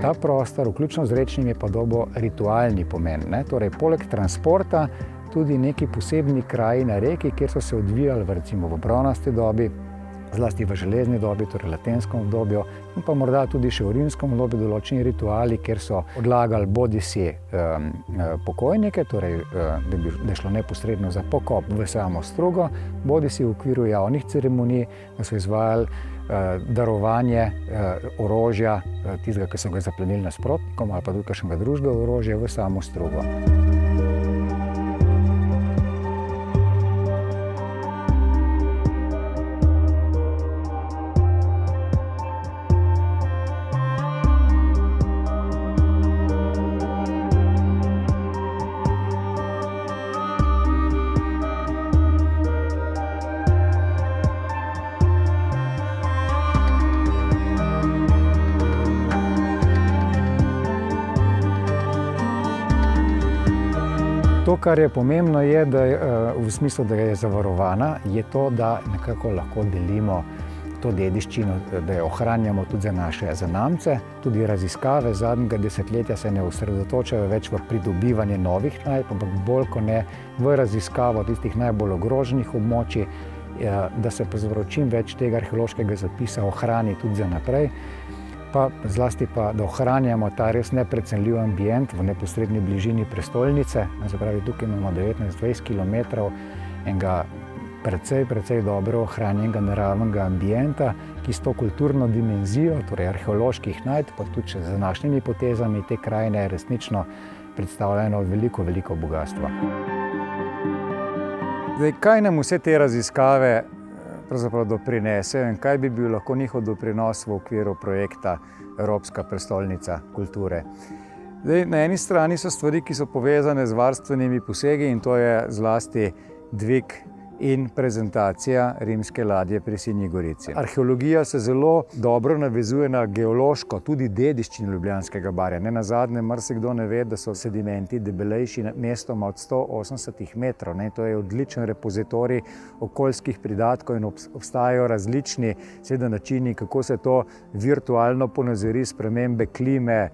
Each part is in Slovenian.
Ta prostor, vključno z rečnim, je pa dobil ritualni pomen, ne? Torej, poleg transporta tudi neki posebni kraji na reki, kjer so se odvijali recimo v bronasti dobi, zlasti v železni dobi, torej latenskem obdobju, in pa morda tudi še v rimskem obdobju določeni rituali, kjer so odlagali bodisi pokojnike, torej da je šlo neposredno za pokop v samo strugo, bodisi v okviru javnih ceremonij, da so izvajali darovanje orožja, tistega, ki so ga zaplenili nasprotnikom, ali pa tudi kakšnega drugega orožja v samo strugo. To, kar je pomembno, je, da v smislu, da je zavarovana, je to, da nekako lahko delimo to dediščino, da jo ohranjamo tudi za naše zanamce. Tudi raziskave zadnjega desetletja se ne osredotočajo več v pridobivanje novih najdb, ampak bolj kot ne v raziskavo tistih najbolj ogroženih območij, da se pravzaprav čim več tega arheološkega zapisa ohrani tudi za naprej. Pa zlasti pa, da ohranjamo ta res neprecenljiv ambient v neposredni bližini prestolnice. Se pravi, tukaj imamo 19-20 km enega precej dobro ohranjenega naravnega ambienta, ki s to kulturno dimenzijo, torej arheoloških najdb, pa tudi z današnjimi potezami te krajine resnično predstavljajo veliko bogastvo. Zdaj, kaj nam vse te raziskave pravzaprav doprinesejo in kaj bi bil lahko njihov doprinos v okviru projekta Evropska prestolnica kulture? Zdaj, na eni strani so stvari, ki so povezane z varstvenimi posegi, in to je zlasti dvig in prezentacija rimske ladje pri Sinji Gorici. Arheologija se zelo dobro navezuje na geološko, tudi dediščino Ljubljanskega barja. Nenazadnje, marsikdo ne ve, da so sedimenti debelejši mestoma od 180 metrov. To je odličen repozitorij okoljskih pridatkov in obstajajo različni načini, kako se to virtualno ponazori spremembe klime,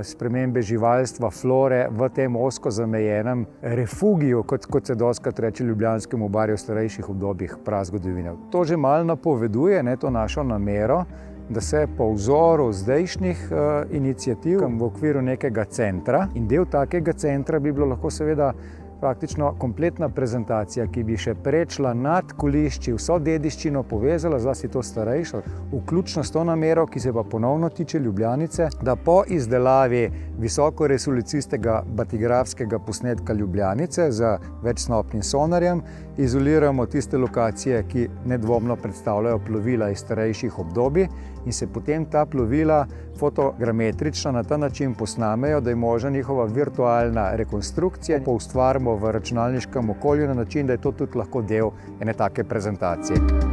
spremembe živalstva, flore v tem ozko zamejenem refugiju, kot se dostikrat reče Ljubljanskemu barju v starejših obdobjih prazgodovine. To že malo napoveduje to našo namero, da se po vzoru zdajšnjih iniciativ v okviru nekega centra, in del takega centra bi bilo lahko seveda praktično kompletna prezentacija, ki bi še prečila nad kulišči vso dediščino, povezala zlasti to starejšo, vključno s to namero, ki se pa ponovno tiče Ljubljanice, da po izdelavi visokoresolucijskega batigrafskega posnetka Ljubljanice z večstopnjim sonarjem izoliramo tiste lokacije, ki nedvomno predstavljajo plovila iz starejših obdobij, in se potem ta plovila fotogrametrično na ta način posnamejo, da je možna njihova virtualna rekonstrukcija, poustvarimo v računalniškem okolju na način, da je to tudi lahko del ene take prezentacije.